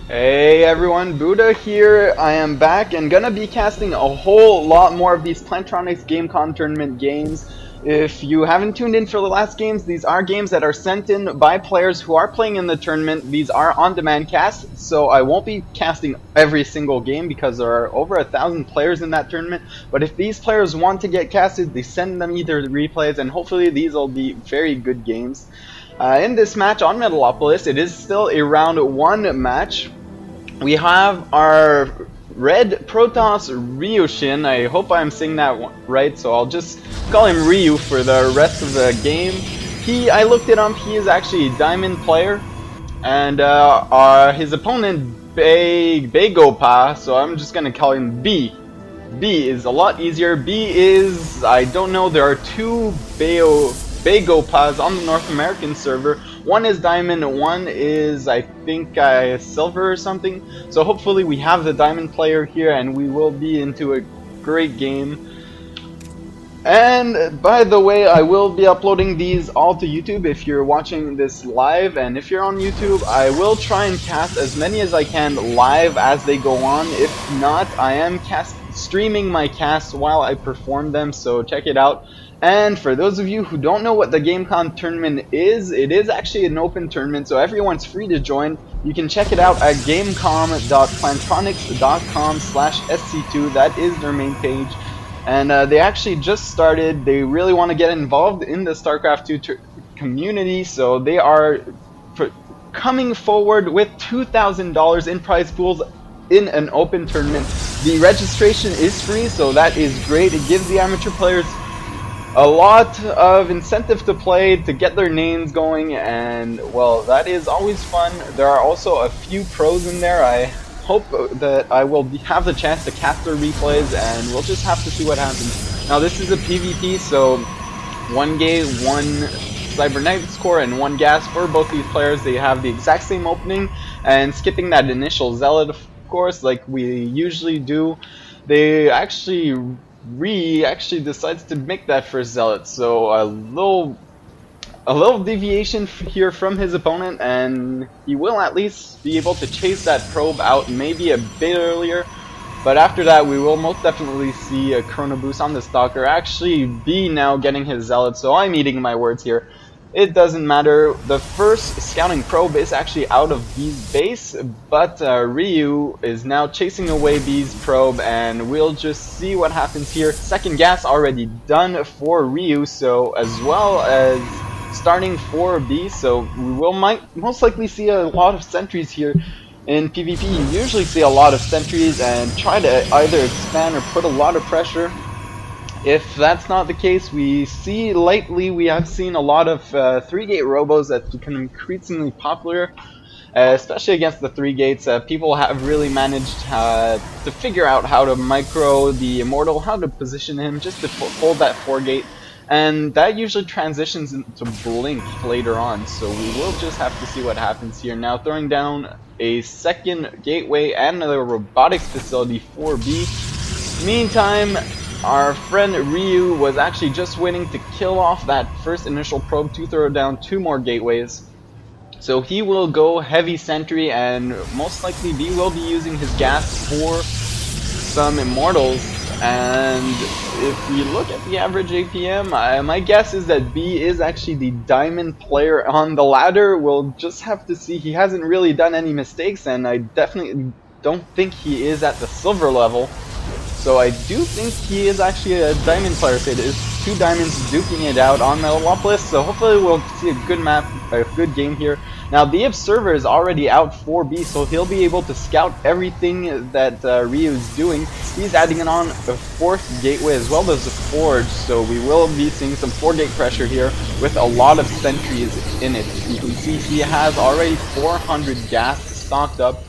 Hey everyone, Buddha here. I am back and gonna be casting a whole lot more of these Plantronics Gamecom tournament games. If you haven't tuned in for the last games, these are games that are sent in by players who are playing in the tournament. These are on-demand casts, so I won't be casting every single game because there are over 1,000 players in that tournament. But if these players want to get casted, they send them either replays, and hopefully these will be very good games. In this match on Metalopolis, it is still a round 1 match. We have our red Protoss ryuushin. I hope I'm saying that right, so I'll just call him Ryu for the rest of the game. I looked it up, he is actually a diamond player, and his opponent baegopa, so I'm just gonna call him B. B is a lot easier. B is, I don't know, there are two baegopas on the North American server. One is diamond, one is, I think, silver or something. So hopefully we have the diamond player here and we will be into a great game. And by the way, I will be uploading these all to YouTube if you're watching this live, and if you're on YouTube, I will try and cast as many as I can live as they go on. If not, I am streaming my casts while I perform them, so check it out. And for those of you who don't know what the Gamecom tournament is, it is actually an open tournament, so everyone's free to join. You can check it out at gamecom.plantronics.com/sc2. That is their main page. And they actually just started. They really want to get involved in the Starcraft 2 community, so they are coming forward with $2,000 in prize pools in an open tournament. The registration is free, so that is great. It gives the amateur players a lot of incentive to play, to get their names going, and well, that is always fun. There are also a few pros in there. I hope that I will have the chance to cast their replays, and we'll just have to see what happens. Now this is a PvP, so 1 gate, 1 cybernetics core, and 1 gas for both these players. They have the exact same opening, and skipping that initial zealot, of course, like we usually do, they actually decides to make that first zealot, so a little deviation here from his opponent, and he will at least be able to chase that probe out maybe a bit earlier. But after that, we will most definitely see a chrono boost on the stalker. Actually, B now getting his zealot, so I'm eating my words here. It doesn't matter. The first scouting probe is actually out of B's base, but Ryu is now chasing away B's probe, and we'll just see what happens here. Second gas already done for Ryu, so as well as starting for B, so we will most likely see a lot of sentries here. In PvP, you usually see a lot of sentries and try to either expand or put a lot of pressure. If that's not the case, we have seen a lot of 3-gate robos that become increasingly popular, especially against the 3 gates. People have really managed to figure out how to micro the Immortal, how to position him just to hold that 4-gate, and that usually transitions into Blink later on, so we will just have to see what happens here. Now throwing down a second gateway and a robotics facility for B. Meantime, our friend Ryu was actually just waiting to kill off that first initial probe to throw down 2 more gateways. So he will go heavy sentry, and most likely B will be using his gas for some Immortals. And if we look at the average APM, my guess is that B is actually the diamond player on the ladder. We'll just have to see. He hasn't really done any mistakes, and I definitely don't think he is at the silver level. So I do think he is actually a diamond player. So it is 2 diamonds duking it out on Metalopolis. So hopefully we'll see a good map, a good game here. Now the observer is already out for B, so he'll be able to scout everything that Ryu is doing. He's adding on a 4th gateway as well as a forge, so we will be seeing some 4-gate pressure here with a lot of sentries in it. You can see he has already 400 gas stocked up.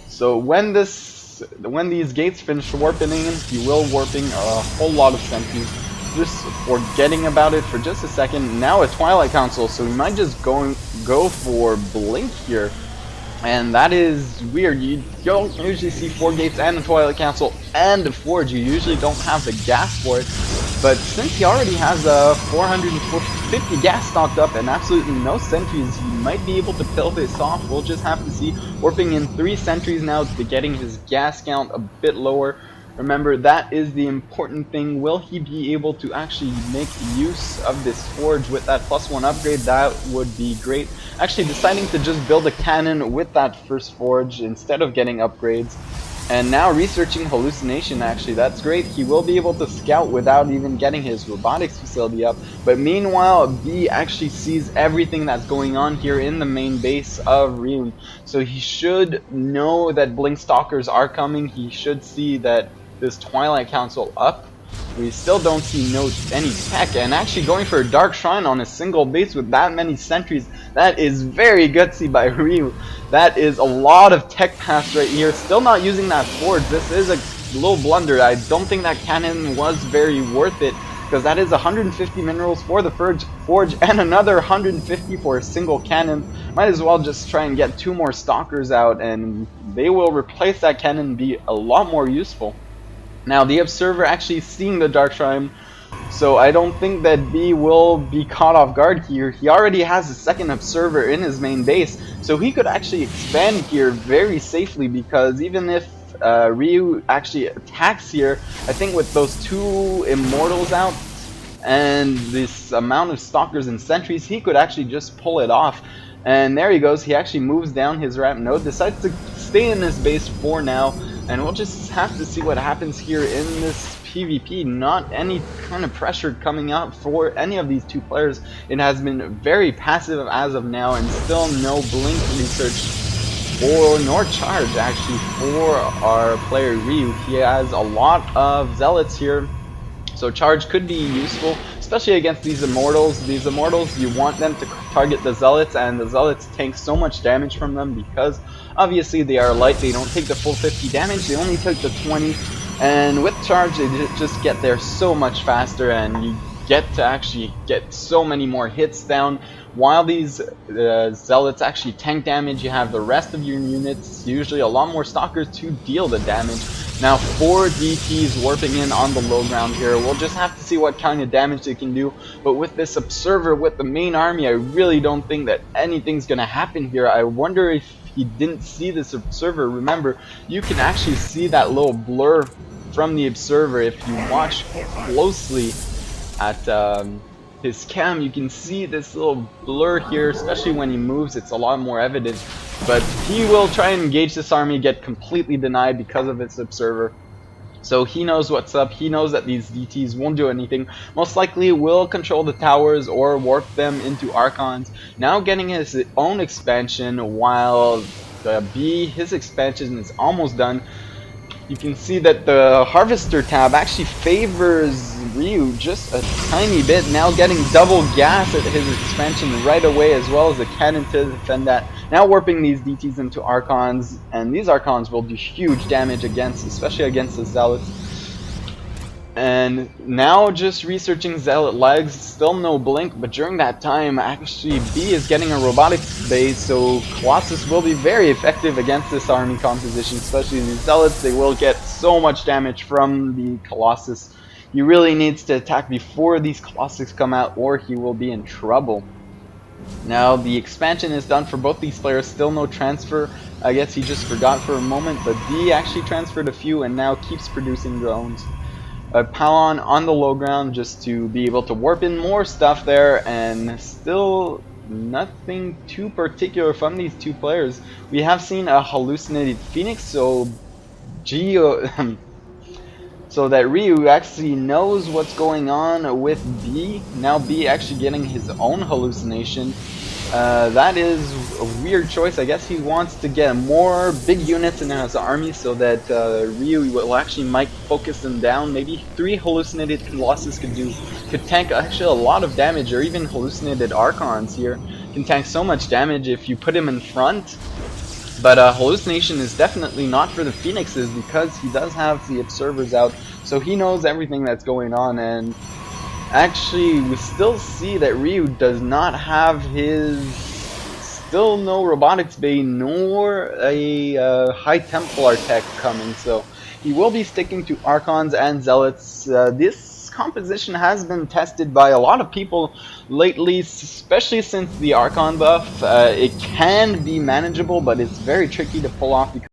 So when these gates finish warping in, he will warping a whole lot of sentries. Just forgetting about it for just a second. Now a Twilight Council, so we might just go for Blink here. And that is weird. You don't usually see 4 gates and a Twilight Council and a Forge. You usually don't have the gas for it. But since he already has a 450 50 gas stocked up and absolutely no sentries. He might be able to pull this off. We'll just have to see. Warping in 3 sentries now to getting his gas count a bit lower. Remember, that is the important thing. Will he be able to actually make use of this forge with that +1 upgrade? That would be great. Actually deciding to just build a cannon with that first forge instead of getting upgrades. And now researching hallucination, actually, that's great. He will be able to scout without even getting his robotics facility up. But meanwhile, B actually sees everything that's going on here in the main base of Ryun. So he should know that Blink Stalkers are coming. He should see that this Twilight Council up. We still don't see any tech, and actually going for a Dark Shrine on a single base with that many sentries, that is very gutsy by Ryu. That is a lot of tech pass right here. Still not using that forge. This is a little blunder. I don't think that cannon was very worth it, because that is 150 minerals for the forge and another 150 for a single cannon. Might as well just try and get 2 more stalkers out, and they will replace that cannon and be a lot more useful. Now, the Observer actually seeing the Dark Shrine, so I don't think that B will be caught off guard here. He already has a second Observer in his main base, so he could actually expand here very safely, because even if Ryu actually attacks here, I think with those 2 Immortals out and this amount of Stalkers and Sentries, he could actually just pull it off. And there he goes, he actually moves down his ramp node, decides to stay in his base for now, and we'll just have to see what happens here in this PvP. Not any kind of pressure coming out for any of these 2 players. It has been very passive as of now, and still no blink research nor charge actually for our player Ryu. He has a lot of zealots here, so charge could be useful, especially against these Immortals. These Immortals, you want them to target the Zealots, and the Zealots take so much damage from them because obviously they are light. They don't take the full 50 damage, they only take the 20, and with charge they just get there so much faster, and you get to actually get so many more hits down. While these Zealots actually tank damage, you have the rest of your units, usually a lot more Stalkers to deal the damage. Now 4 DTs warping in on the low ground here. We'll just have to see what kind of damage they can do. But with this Observer, with the main army, I really don't think that anything's going to happen here. I wonder if he didn't see this Observer. Remember, you can actually see that little blur from the Observer. If you watch closely at his cam, you can see this little blur here, especially when he moves. It's a lot more evident. But he will try and engage this army, get completely denied because of its Observer. So he knows what's up. He knows that these DTs won't do anything. Most likely will control the towers or warp them into Archons. Now getting his own expansion, while the B, his expansion is almost done. You can see that the Harvester tab actually favors Ryu just a tiny bit. Now getting double gas at his expansion right away, as well as a cannon to defend that. Now warping these DTs into Archons, and these Archons will do huge damage against, especially against the Zealots. And now just researching Zealot legs, still no blink, but during that time actually B is getting a robotics base, so Colossus will be very effective against this army composition, especially these Zealots. They will get so much damage from the Colossus. He really needs to attack before these Colossus come out, or he will be in trouble. Now the expansion is done for both these players, still no transfer. I guess he just forgot for a moment, but B actually transferred a few and now keeps producing drones. Palon on the low ground just to be able to warp in more stuff there, and still nothing too particular from these 2 players. We have seen a hallucinated Phoenix, so so that Ryu actually knows what's going on with B. Now B actually getting his own hallucination. That is a weird choice. I guess he wants to get more big units in his army so that Ryu will actually might focus them down. Maybe 3 hallucinated Colossus could tank actually a lot of damage, or even hallucinated Archons here can tank so much damage if you put him in front. But hallucination is definitely not for the Phoenixes, because he does have the Observers out, so he knows everything that's going on. And actually, we still see that Ryu does not have still no Robotics Bay nor a High Templar tech coming, so he will be sticking to Archons and Zealots. This composition has been tested by a lot of people lately, especially since the Archon buff. It can be manageable, but it's very tricky to pull off